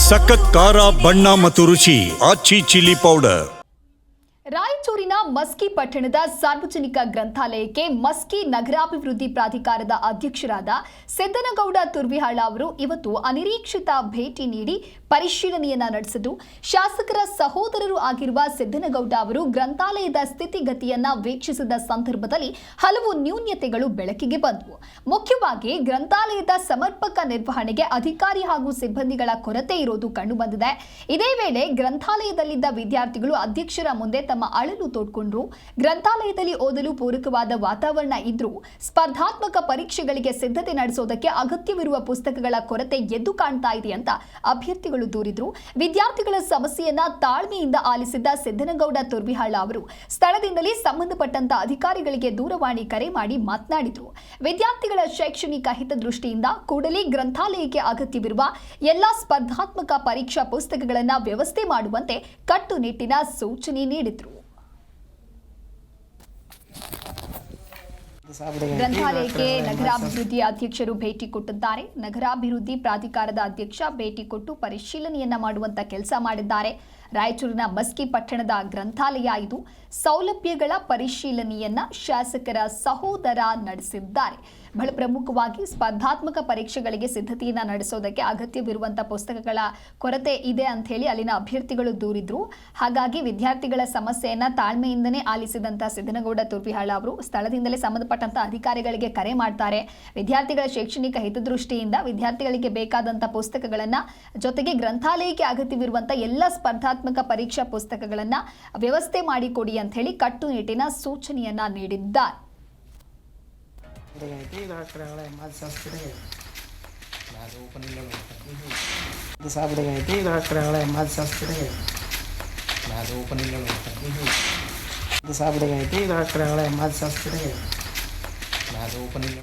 ಸಖತ್ ಖಾರ ಬಣ್ಣ ಮತ್ತು ರುಚಿ ಆಚಿ ಚಿಲ್ಲಿ ಪೌಡರ್. ರಾಯಚೂರಿನ ಮಸ್ಕಿ ಪಟ್ಟಣದ ಸಾರ್ವಜನಿಕ ಗ್ರಂಥಾಲಯಕ್ಕೆ ಮಸ್ಕಿ ನಗರಾಭಿವೃದ್ಧಿ ಪ್ರಾಧಿಕಾರದ ಅಧ್ಯಕ್ಷರಾದ ಸಿದ್ದನಗೌಡ ತುರ್ವಿಹಾಳ ಅವರು ಇವತ್ತು ಅನಿರೀಕ್ಷಿತ ಭೇಟಿ ನೀಡಿ ಪರಿಶೀಲನೆಯನ್ನ ನಡೆಸಿದ್ದು, ಶಾಸಕರ ಸಹೋದರರು ಆಗಿರುವ ಸಿದ್ದನಗೌಡ ಅವರು ಗ್ರಂಥಾಲಯದ ಸ್ಥಿತಿಗತಿಯನ್ನ ವೀಕ್ಷಿಸಿದ ಸಂದರ್ಭದಲ್ಲಿ ಹಲವು ನ್ಯೂನ್ಯತೆಗಳು ಬೆಳಕಿಗೆ ಬಂದವು. ಮುಖ್ಯವಾಗಿ ಗ್ರಂಥಾಲಯದ ಸಮರ್ಪಕ ನಿರ್ವಹಣೆಗೆ ಅಧಿಕಾರಿ ಹಾಗೂ ಸಿಬ್ಬಂದಿಗಳ ಕೊರತೆ ಇರೋದು ಕಂಡುಬಂದಿದೆ. ಇದೇ ವೇಳೆ ಗ್ರಂಥಾಲಯದಲ್ಲಿದ್ದ ವಿದ್ಯಾರ್ಥಿಗಳು ಅಧ್ಯಕ್ಷರ ಮುಂದೆ ತಮ್ಮ ಅಳಲು ತೋಡ್ಕೊಂಡ್ರು. ಗ್ರಂಥಾಲಯದಲ್ಲಿ ಓದಲು ಪೂರಕವಾದ ವಾತಾವರಣ ಇದ್ರೂ ಸ್ಪರ್ಧಾತ್ಮಕ ಪರೀಕ್ಷೆಗಳಿಗೆ ಸಿದ್ಧತೆ ನಡೆಸೋದಕ್ಕೆ ಅಗತ್ಯವಿರುವ ಪುಸ್ತಕಗಳ ಕೊರತೆ ಎದ್ದು ಕಾಣ್ತಾ ಇದೆ ಅಂತ ಅಭ್ಯರ್ಥಿಗಳು ದೂರಿದ್ರು. ವಿದ್ಯಾರ್ಥಿಗಳ ಸಮಸ್ಯೆಯನ್ನ ತಾಳ್ಮೆಯಿಂದ ಆಲಿಸಿದ್ದ ಸಿದ್ದನಗೌಡ ತುರ್ವಿಹಾಳ ಅವರು ಸ್ಥಳದಿಂದಲೇ ಸಂಬಂಧಪಟ್ಟಂತ ಅಧಿಕಾರಿಗಳಿಗೆ ದೂರವಾಣಿ ಕರೆ ಮಾಡಿ ಮಾತನಾಡಿದ್ರು. ವಿದ್ಯಾರ್ಥಿಗಳ ಶೈಕ್ಷಣಿಕ ಹಿತದೃಷ್ಟಿಯಿಂದ ಕೂಡಲೇ ಗ್ರಂಥಾಲಯಕ್ಕೆ ಅಗತ್ಯವಿರುವ ಎಲ್ಲಾ ಸ್ಪರ್ಧಾತ್ಮಕ ಪರೀಕ್ಷಾ ಪುಸ್ತಕಗಳನ್ನು ವ್ಯವಸ್ಥೆ ಮಾಡುವಂತೆ ಕಟ್ಟುನಿಟ್ಟಿನ ಸೂಚನೆ ನೀಡಿದ್ರು. ಗ್ರಂಥಾಲಯಕ್ಕೆ ನಗರಾಭಿವೃದ್ಧಿ ಅಧ್ಯಕ್ಷರು ಭೇಟಿ ಕೊಟ್ಟಿದ್ದಾರೆ. ನಗರಾಭಿವೃದ್ಧಿ ಪ್ರಾಧಿಕಾರದ ಅಧ್ಯಕ್ಷ ಭೇಟಿ ಕೊಟ್ಟು ಪರಿಶೀಲನೆಯನ್ನ ಮಾಡುವಂತ ಕೆಲಸ ಮಾಡಿದ್ದಾರೆ. ರಾಯಚೂರಿನ ಮಸ್ಕಿ ಪಟ್ಟಣದ ಗ್ರಂಥಾಲಯ ಇದು. ಸೌಲಭ್ಯಗಳ ಪರಿಶೀಲನೆಯನ್ನ ಶಾಸಕರ ಸಹೋದರ ನಡೆಸಿದ್ದಾರೆ. ಬಹಳ ಪ್ರಮುಖವಾಗಿ ಸ್ಪರ್ಧಾತ್ಮಕ ಪರೀಕ್ಷೆಗಳಿಗೆ ಸಿದ್ಧತೆಯನ್ನ ನಡೆಸೋದಕ್ಕೆ ಅಗತ್ಯವಿರುವಂತಹ ಪುಸ್ತಕಗಳ ಕೊರತೆ ಇದೆ ಅಂತ ಹೇಳಿ ಅಲ್ಲಿನ ಅಭ್ಯರ್ಥಿಗಳು ದೂರಿದ್ರು. ಹಾಗಾಗಿ ವಿದ್ಯಾರ್ಥಿಗಳ ಸಮಸ್ಯೆಯನ್ನ ತಾಳ್ಮೆಯಿಂದನೇ ಆಲಿಸಿದಂತ ಸಿದ್ದನಗೌಡ ತುರ್ವಿಹಾಳ ಅವರು ಸ್ಥಳದಿಂದಲೇ ಸಂಬಂಧಪಟ್ಟಂತ ಅಧಿಕಾರಿಗಳಿಗೆ ಕರೆ ಮಾಡ್ತಾರೆ. ವಿದ್ಯಾರ್ಥಿಗಳ ಶೈಕ್ಷಣಿಕ ಹಿತದೃಷ್ಟಿಯಿಂದ ವಿದ್ಯಾರ್ಥಿಗಳಿಗೆ ಬೇಕಾದಂತ ಪುಸ್ತಕಗಳನ್ನ ಜೊತೆಗೆ ಗ್ರಂಥಾಲಯಕ್ಕೆ ಅಗತ್ಯವಿರುವಂತಹ ಎಲ್ಲ ಸ್ಪರ್ಧಾತ್ಮಕ ಪರೀಕ್ಷಾ ಪುಸ್ತಕಗಳನ್ನ ವ್ಯವಸ್ಥೆ ಮಾಡಿಕೊಡಿ ಅಂತ ಹೇಳಿ ಕಟ್ಟುನಿಟ್ಟಿನ ಸೂಚನೆಯನ್ನ ನೀಡಿದ್ದಾರೆ. ಓಪನಿಂಗ್